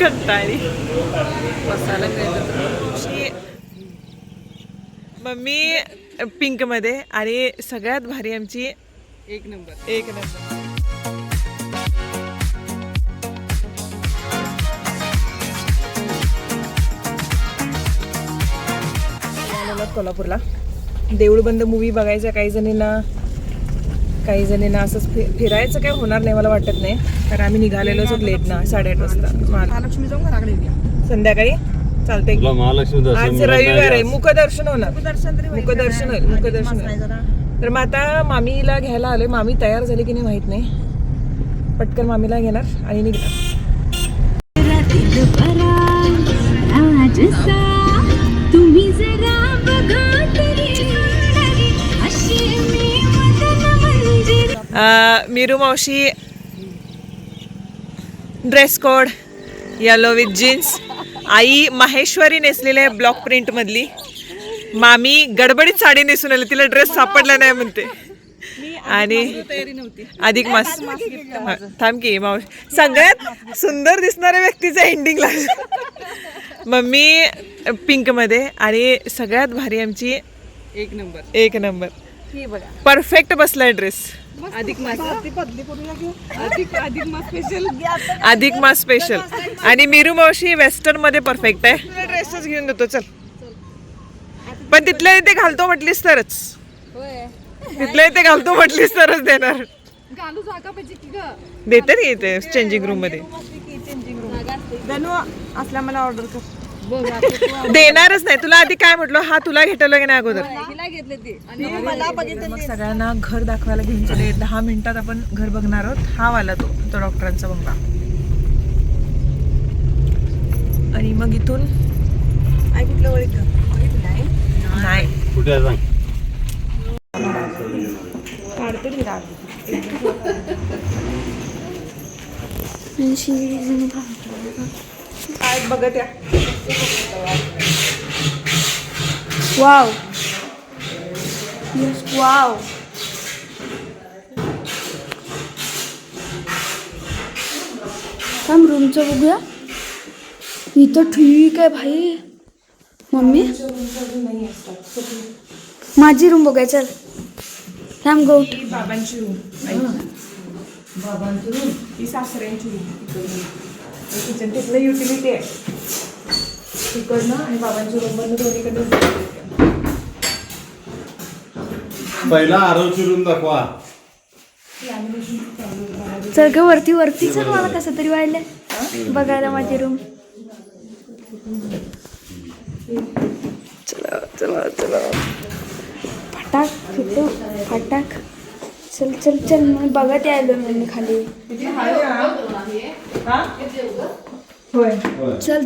कंटाळी मसाला mummy pink मध्ये आणि सगळ्यात भारी आमची एक नंबर कोल्हापूरला देऊळ बंद मूवी बघायचा. काही जणींना असंच फिरायचं काय होणार नाही मला वाटत नाही, कारण आम्ही निघालेलो असो लेट ना 8:30 वाजता. महालक्ष्मी जाऊन संध्याकाळी चालतंय. आज रविवार आहे, मुखदर्शन होणार. मुखदर्शन होईल. तर मग आता मामीला घ्यायला आलोय. मामी तयार झाली की नाही माहित नाही. पटकन मामीला घेणार आणि निघणार. मीरू मावशी dress code yellow with jeans. आई माहेश्वरी नेसलेली आहे ब्लॉक प्रिंट मधली. मामी गडबडीत साडी नेसून आली, तिला ड्रेस सापडला नाही म्हणते. आणि अधिक मास थांब की मावशी सगळ्यात सुंदर दिसणाऱ्या व्यक्तीचा एंडिंगला. मम्मी पिंक मध्ये आणि सगळ्यात भारी आमची एक नंबर परफेक्ट बसलाय ड्रेस. अधिक मास स्पेशल. आणि मीरू मावशी वेस्टर्न मध्ये परफेक्ट आहे. ड्रेसच घेऊन देतो चल. पण तिथल्या इथे घालतो म्हटलीस तरच देणार. देते रे इथे चेंजिंग रूम मध्ये. मला ऑर्डर कर. देणारच नाही तुला. आधी काय म्हटलं, हा तुला घेतलं की नाही अगोदर. मग सगळ्यांना घर दाखवायला घेऊन चले. 10 मिनिटात आपण घर बघणार आहोत. हा वाला तो डॉक्टरांचा बंगला. आणि मग इथून नाही काय बघत या. वाव वाव थांब रूमचं बघूया. इथं ठीक आहे भाई. मम्मी माझी रूम बघाय चल. थांब गौट. बाबांची रूम ही सासऱ्यांची रूम. किचन तिथलं युटिलिटी आहे तिकडनं आणि बाबांच्या रूम मधनं दोन्हीकडनं. पहिला आरवची रूम दाखवा. चल ग वरती चल. मला कसं तरी वाढलंय बघायला माझी रूम. चला फटाक फिटो फटाक. चल मग बघत यायलो मी खाली. चल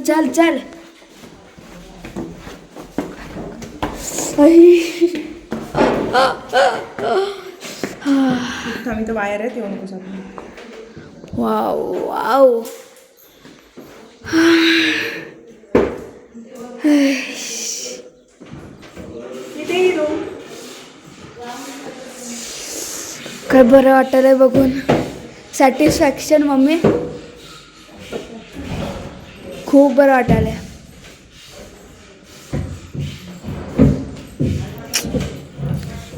आम्ही तर वायर आहेत येऊ नको. वाव काय बरं वाटलंय बघून. Satisfaction mummy. खूप बरं वाटायलंय.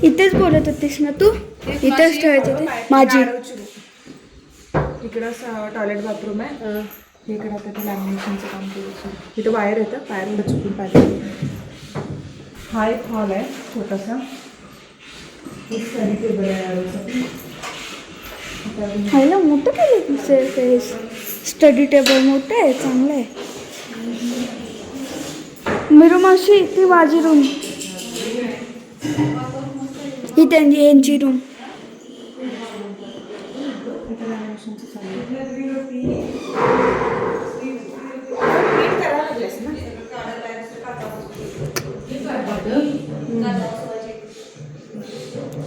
इथेच बोलत होतीस ना तू. इथेच ठेवायचं होते माझी. इकडं टॉयलेट बाथरूम आहे. इकडे आता ते लॅमिनेशनचं काम केलं. इथं वायर येतं. वायरला चुकून पाहिजे. हा एक हॉल आहे छोटासा. स्टडी टेबल आहे. हायला मोठं केलं. स्टडी टेबल मोठं आहे चांगलं आहे. मीरू मावशी ती माझी रूम. ही त्यांची यांची रूम.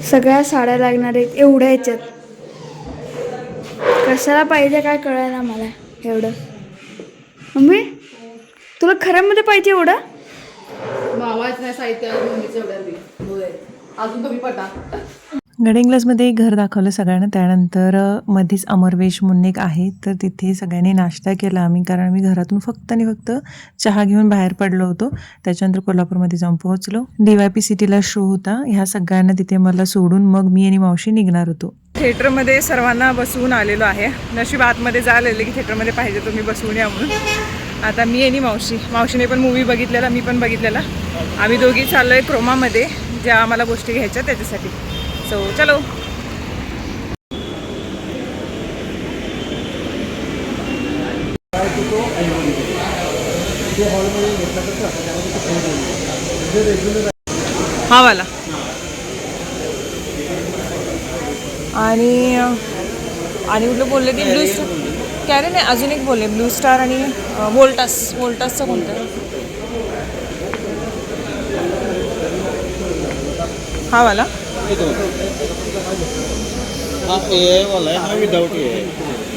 सगळ्या साड्या लागणार आहेत एवढ्या ह्याच्यात. कशाला पाहिजे काय कळायला मला एवढं. मम्मी तुला खऱ्यामध्ये पाहिजे एवढं. मावाच नाही साहित्य अजून कमी पडा. गडिंग्लजमध्ये घर दाखवलं सगळ्यांना. त्यानंतर मध्येच अमरवेश म्हणून एक आहे, तर तिथे सगळ्यांनी नाश्ता केला आम्ही, कारण आम्ही घरातून फक्त आणि फक्त चहा घेऊन बाहेर पडलो होतो. त्याच्यानंतर कोल्हापूरमध्ये जाऊन पोहोचलो. DYP सिटीला शो होता. ह्या सगळ्यांना तिथे मला सोडून मग मी आणि मावशी निघणार होतो. थिएटरमध्ये सर्वांना बसवून आलेलो आहे. नशीब आतमध्ये जायला की थिएटरमध्ये पाहिजे तुम्ही बसवून या म्हणून. आता मी आणि मावशीने पण मूवी बघितलेला, मी पण बघितलेला. आम्ही दोघी चाललो आहे क्रोमामध्ये, ज्या आम्हाला गोष्टी घ्यायच्या त्याच्यासाठी. सो चलो. हा वाला आणि कुठलं बोलले ते ब्लू स्टार काय रे, नाही अजून एक बोलले ब्लू स्टार आणि वोल्टासचं कोणतं हा वाला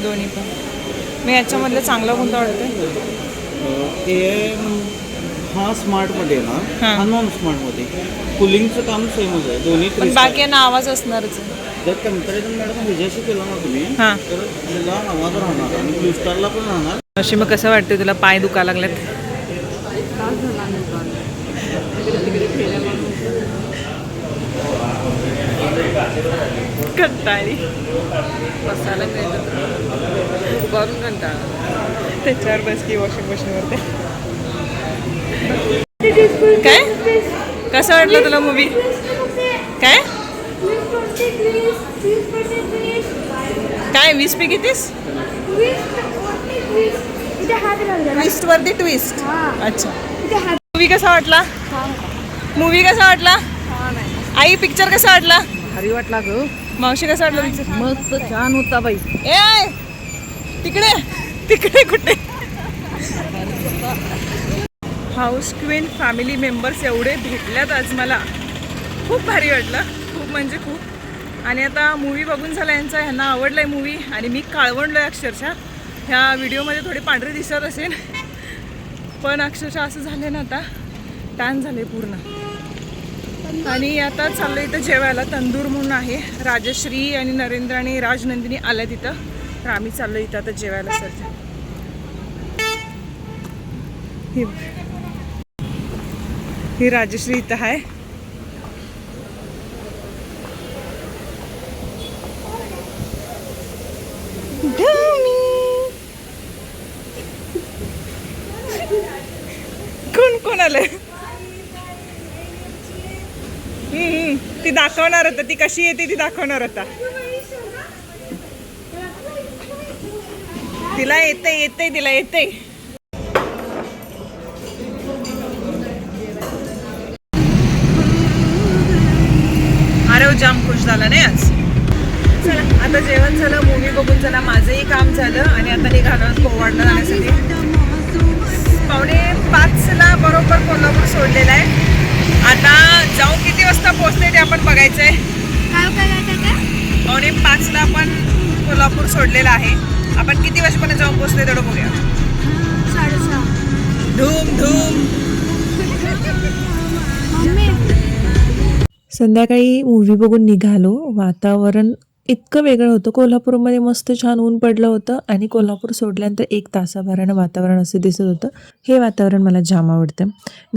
दोन्ही पण. मी याच्यामधलं चांगलं कोणतं वाटतं? हा स्मार्टमध्ये आहे ना, हा नॉन स्मार्टमध्ये. कुलिंगचं काम सेमच आहे दोन्ही. पण बाकी यांना आवाज असणारच. जर कम्पॅरिझन मॅडम ह्याच्याशी केलं ना तुम्ही, हां, तर त्याला आवाज राहणार आणि ब्लू स्टारला पण राहणार. अशी मग कसं वाटतं तुला? पाय दुखा लागल्यात? कंटाळी बसायला त्याच्यावर बस की वॉशिंग मशीनवर. काय कसं वाटलं तुला मूवी? काय 20 पैकी 30? ट्विस्ट वरती ट्विस्ट. अच्छा, मूवी कसा वाटला? आई पिक्चर कसा वाटला? भारी वाटला ग. मावशी कसा वाटला पिक्चर? मस्त छान होता बाई. ए तिकडे कुठे? हाऊस क्वीन फॅमिली मेंबर्स एवढे भेटल्यात आज, मला खूप भारी वाटलं, खूप म्हणजे खूप. आणि आता मूवी बघून झाला यांचा, ह्यांना आवडलाय मूवी आणि मी काळवंडलोय अक्षरशः. ह्या व्हिडिओमध्ये थोडी पांढरी दिसत असेल, पण अक्षरशः असं झालं ना, आता टॅन झाले पूर्ण. आणि आता चाललं इथं जेवायला. तंदूर म्हणून आहे. राजश्री आणि नरेंद्र आणि राजनंदिनी आल्या तिथं, तर आम्ही चाललो इथं आता जेवायला. सर ही राजश्री इथं आहे. कोण आलंय? ती दाखवणार होता, ती कशी येते ती दाखवणार होता. तिला येते. अरे जाम खुश झाला नाही आज. चला आता जेवण झालं, मूवी बघून झाला, माझंही काम झालं आणि आता निघालो कोवाडला जाण्यासाठी. 4:45 बरोबर कोल्हापूर सोडलेला आहे. आता जाऊन किती वाजता पोहोचले ते आपण बघायचंय. 4:45 आपण कोल्हापूर सोडलेला आहे. आपण किती वाजेपर्यंत जाऊन पोहोचले तेवढं बघूया. 6:30. धूम संध्याकाळी मूवी बघून निघालो. वातावरण इतकं वेगळं होतं. कोल्हापूरमध्ये मस्त छान ऊन पडलं होतं आणि कोल्हापूर सोडल्यानंतर 1 तासाभरानं वातावरण असं दिसत होतं. हे वातावरण मला जाम आवडतं.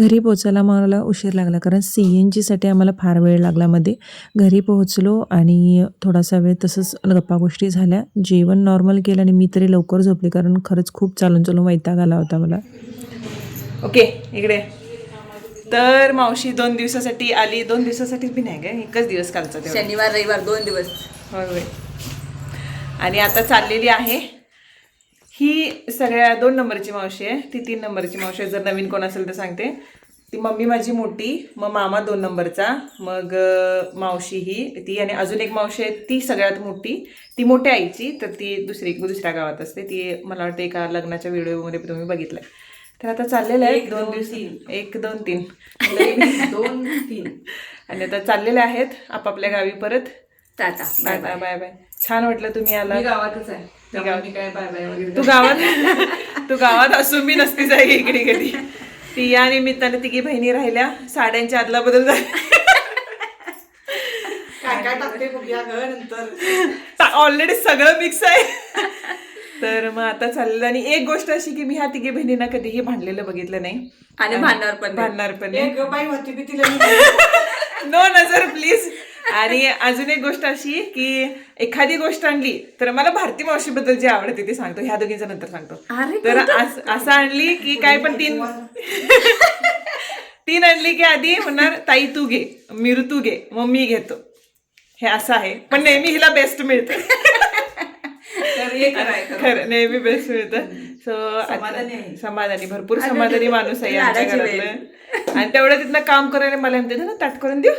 घरी पोचायला मला उशीर लागला, कारण CNGसाठी आम्हाला फार वेळ लागला मध्ये. घरी पोहोचलो आणि थोडासा वेळ तसंच गप्पा गोष्टी झाल्या. जेवण नॉर्मल केलं आणि मी तरी लवकर झोपले, कारण खरंच खूप चालून वैताग आला होता मला. ओके इकडे तर मावशी 2 दिवसासाठी आली. 2 दिवसासाठी बी नाही काय, एकच दिवस कालचा, शनिवार रविवार 2 दिवस. होय. आणि आता चाललेली आहे. ही सगळ्या 2 नंबरची मावशी आहे, ती 3 नंबरची मावशी आहे. जर नवीन कोण असेल तर सांगते. ती मम्मी माझी मोठी, मग मामा 2 नंबरचा, मग मावशी ही ती, आणि अजून एक मावशी आहे ती सगळ्यात मोठी, ती मोठ्या आईची, तर ती दुसऱ्या गावात असते. ती मला वाटतं एका लग्नाच्या व्हिडिओमध्ये तुम्ही बघितलंय. तर आता चाललेलं आहे 2 दिवस, 1 2 3 2 3 आणि आता चाललेले आहेत आपापल्या गावी परत. Ta-ta bye bye bye bye. छान वाटलं तुम्ही आला. गावातच आहे. काय बाय बाय वगैरे. तू गावात असून मी नसती जाई इकडे कधी. ती या निमित्ताने तिघी बहिणी राहिल्या. साड्यांच्या आदला बदल झाला. काय टाकते बघूया ग नंतर. ऑलरेडी सगळं मिक्स आहे. तर मग आता चाललं. आणि एक गोष्ट अशी की मी ह्या तिघे बहिणींना कधीही भांडलेलं बघितलं नाही आणि भांडणार पण नाही. भांडणार पण नो नजर प्लीज. आणि अजून एक गोष्ट अशी की एखादी गोष्ट आणली तर मला भारती मावशीबद्दल जे आवडते ते सांगतो, ह्या दोघींच्या नंतर सांगतो. तर असं आणली की काय पण तीन आणली की आधी म्हणणार ताई तू घे, मिरू तू घे, मग मी घेतो. हे असं आहे, पण नेहमी हिला बेस्ट मिळतं. खरं नेहमी बेस्ट मिळतं. सो समाधानी, भरपूर समाधानी माणूस आहे आमच्या घरातलं. आणि तेवढं तिथनं काम करायला मला म्हणते ना ताट करून देऊ.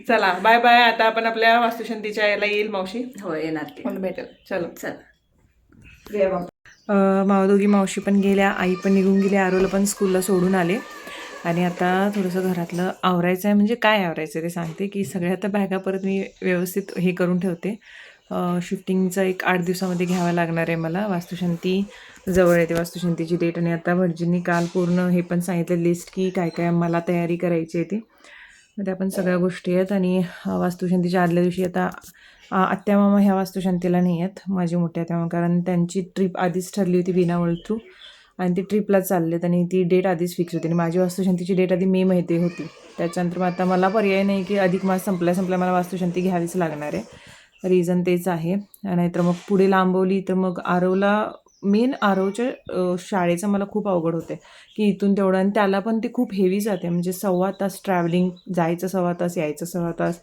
चला बाय बाय. आता आपण आपल्या वास्तुशांतीच्या याला येईल मावशी. हो येणार ते. भेटेल. चलो चल. दोघी मावशी पण गेल्या, आई पण निघून गेली, आरोला पण स्कूलला सोडून आले. आणि आता थोडंसं घरातलं आवरायचं आहे. म्हणजे काय आवरायचं ते सांगते की सगळ्या आता बॅगा परत मी व्यवस्थित हे करून ठेवते. शिफ्टिंगचं एक 8 दिवसामध्ये घ्यावं लागणार आहे मला. वास्तुशांती जवळ येते, वास्तुशांतीची डेट. आणि आता भटजींनी काल पूर्ण हे पण सांगितलं लिस्ट की काय काय मला तयारी करायची आहे ती. मग त्या पण सगळ्या गोष्टी आहेत. आणि वास्तुशांतीच्या आदल्या दिवशी आता आत्या मामा ह्या वास्तुशांतीला नाही आहेत, माझी मोठी आत्या मामा, कारण त्यांची ट्रिप आधीच ठरली होती बिनावळ थ्रू आणि ती ट्रिपलाच चाललेत आणि ती डेट आधीच फिक्स होती. आणि माझी वास्तुशांतीची डेट आधी मे महिन्यात होती. त्याच्यानंतर मग आता मला पर्याय नाही की अधिक मास संपल्या मला वास्तुशांती घ्यावीच लागणार आहे. रिझन तेच आहे. नाहीतर मग पुढे लांबवली तर मग आरवच्या शाळेचं मला खूप अवघड होते की इथून तेवढं. आणि त्याला पण ती खूप हेवी जाते, म्हणजे 1.25 तास ट्रॅव्हलिंग, जायचं 1.25 तास, यायचं 1.25 तास.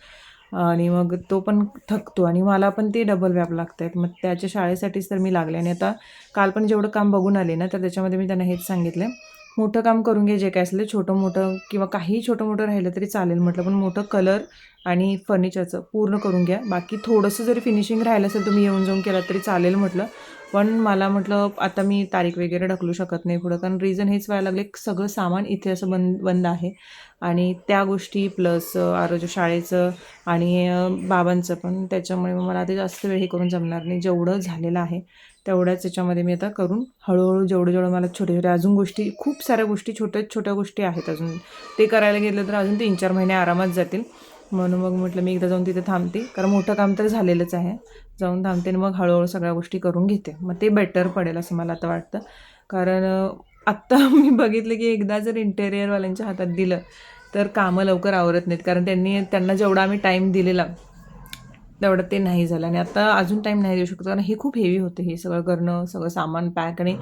आणि मग तो पण थकतो आणि मला पण ते डबल व्याप लागत आहेत. मग त्याच्या शाळेसाठीच तर मी लागले. आणि आता काल पण जेवढं काम बघून आले ना तर त्याच्यामध्ये मी त्यांना हेच सांगितलं, मोठं काम करून घे जे काय असलं, छोटं मोठं किंवा काही छोटं मोठं राहिलं तरी चालेल म्हटलं, पण मोठं कलर आणि फर्निचरचं पूर्ण करून घ्या. बाकी थोडंसं जरी फिनिशिंग राहिलं असेल तुम्ही येऊन जाऊन केलं तरी चालेल म्हटलं. पण मला म्हटलं आता मी तारीख वगैरे ढकलू शकत नाही पुढं, कारण रिझन हेच व्हायला लागले सगळं सामान इथे असं बंद आहे. आणि त्या गोष्टी प्लस आरोग्य शाळेचं आणि बाबांचं पण, त्याच्यामुळे मला आता जास्त वेळ हे करून जमणार नाही. जेवढं झालेलं आहे तेवढ्याच याच्यामध्ये मी आता करून हळूहळू जेवढं मला छोटे अजून गोष्टी, खूप साऱ्या गोष्टी छोट्या गोष्टी आहेत अजून, ते करायला गेलं तर अजून 3-4 महिने आरामात जातील. म्हणून मग म्हटलं मी एकदा जाऊन तिथे थांबते, कारण मोठं काम तर झालेलंच आहे. जाऊन थांबते आणि मग हळूहळू सगळ्या गोष्टी करून घेते. मग ते बेटर पडेल असं मला आता वाटतं. कारण आत्ता मी बघितलं की एकदा जर इंटेरियरवाल्यांच्या हातात दिलं तर कामं लवकर आवरत नाहीत, कारण त्यांना जेवढा आम्ही टाईम दिलेला तेवढं ते नाही झालं. आणि आता अजून टाईम नाही देऊ शकतो, कारण हे खूप हेवी होतं हे सगळं करणं, सगळं सामान पॅक. आणि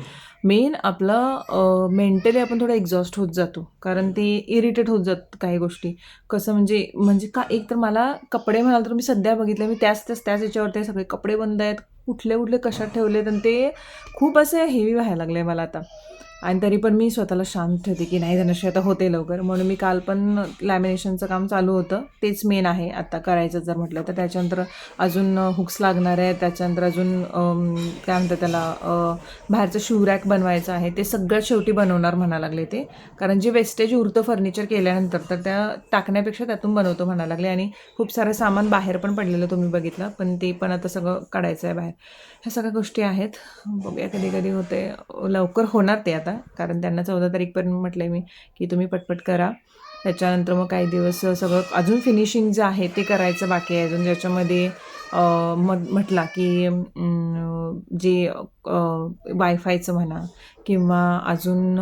मेन आपलं मेंटली आपण थोडं एक्झॉस्ट होत जातो, कारण ते इरिटेट होत जातं काही गोष्टी. कसं म्हणजे का, एक तर मला कपडे म्हणाल तर मी सध्या बघितलं, मी त्याच याच्यावरती सगळे कपडे बंद आहेत, कुठले कशात ठेवलेत, आणि ते खूप असं हेवी व्हायला लागलं आहे मला आता. आणि तरी पण मी स्वतःला शांत ठेवते की नाही धनश्री आता होते लवकर. म्हणून मी काल पण लॅमिनेशनचं काम चालू होतं, तेच मेन आहे आता करायचं जर म्हटलं तर. त्याच्यानंतर अजून हुक्स लागणार आहे, त्याच्यानंतर अजून काय म्हणतात त्याला, बाहेरचं शू रॅक बनवायचं आहे, ते सगळ्यात शेवटी बनवणार म्हणा लागले ते. कारण जे वेस्टेज उरतं फर्निचर केल्यानंतर तर त्या टाकण्यापेक्षा त्यातून बनवतो म्हणा लागले. आणि खूप सारं सामान बाहेर पण पडलेलं तुम्ही बघितलं, पण ते पण आता सगळं काढायचं आहे बाहेर. ह्या सगळ्या गोष्टी आहेत. बघूया कधी होते, लवकर होणार ते आता, कारण त्यांना 14 तारीखपर्यंत म्हटलं आहे मी की तुम्ही पटपट करा. त्याच्यानंतर मग काही दिवस सगळं अजून फिनिशिंग जे आहे ते करायचं बाकी आहे अजून, ज्याच्यामध्ये म्हटला की जे वायफायचं म्हणा किंवा अजून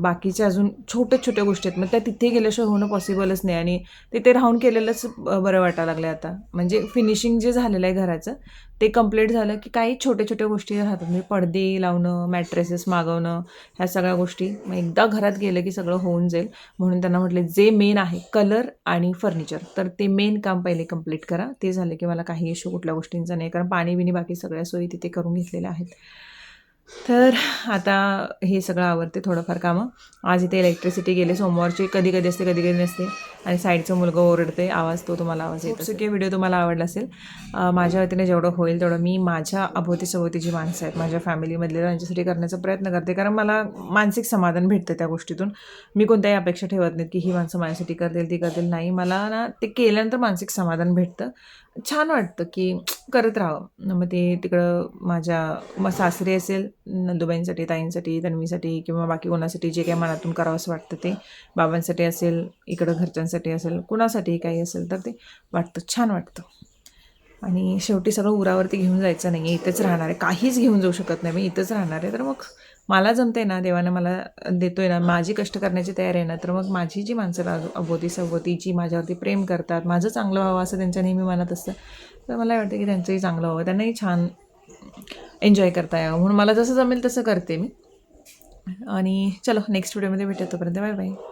बाकीच्या अजून छोट्या गोष्टी आहेत, मग त्या तिथे गेल्याशिवाय होणं पॉसिबलच नाही. आणि तिथे राहून केलेलंच बरं वाटायला लागलं आता. म्हणजे फिनिशिंग जे झालेलं आहे घराचं ते कंप्लीट झालं की काही छोट्या गोष्टी राहतात, म्हणजे पडदे लावणं, मॅट्रेसेस मागवणं, ह्या सगळ्या गोष्टी मग एकदा घरात गेलं की सगळं होऊन जाईल. म्हणून त्यांना म्हटलं जे मेन आहे कलर आणि फर्निचर, तर ते मेन काम पहिले कंप्लीट करा. ते झालं की मला काही इश्यू कुठल्या गोष्टींचा नाही, कारण पाणी बाकी सगळ्या सोयी तिथे करून घेतलेल्या आहेत. तर आता हे सगळं आवडते थोडंफार कामं. आज इथे इलेक्ट्रिसिटी गेले, सोमवारची कधी असते कधी नसते. आणि साईडचं मुलगा ओरडते, आवाज तुम्हाला आवाज येतो. सगळे व्हिडिओ तुम्हाला आवडला असेल. माझ्या वतीने जेवढं होईल तेवढं मी माझ्या अभोवती जी माणसं आहेत माझ्या फॅमिलीमधले त्यांच्यासाठी करण्याचा प्रयत्न करते, कारण मला मानसिक समाधान भेटतं त्या गोष्टीतून. मी कोणत्याही अपेक्षा ठेवत नाहीत की ही माणसं माझ्यासाठी करतील ती करतील, नाही. मला ना ते केल्यानंतर मानसिक समाधान भेटतं, छान वाटतं की करत राहावं. मग ते तिकडं माझ्या सासरी असेल, नंदुबाईंसाठी, ताईंसाठी, तन्वीसाठी किंवा बाकी कोणासाठी जे काही मनातून करावं असं वाटतं ते, बाबांसाठी असेल, इकडं घरच्यांसाठी असेल, कुणासाठी काही असेल तर ते वाटतं, छान वाटतं. आणि शेवटी सगळं उरावरती घेऊन जायचं नाही आहे, इथंच राहणार आहे, काहीच घेऊन जाऊ शकत नाही मी, इथंच राहणार आहे. तर मग मला जमते ना, देवानं मला देतोय ना, माझी कष्ट करण्याची तयारी आहे ना, तर मग माझी जी माणसं अभोवती सभोवती जी माझ्यावरती प्रेम करतात, माझं चांगलं व्हावं असं त्यांच्या नेहमी मनात असतं. तर मला वाटतं की त्यांचंही चांगलं व्हावं, त्यांनाही छान एन्जॉय करता यावं, म्हणून मला जसं जमेल तसं करते मी. आणि चलो नेक्स्ट व्हिडिओमध्ये भेटू, तोपर्यंत बाय बाय.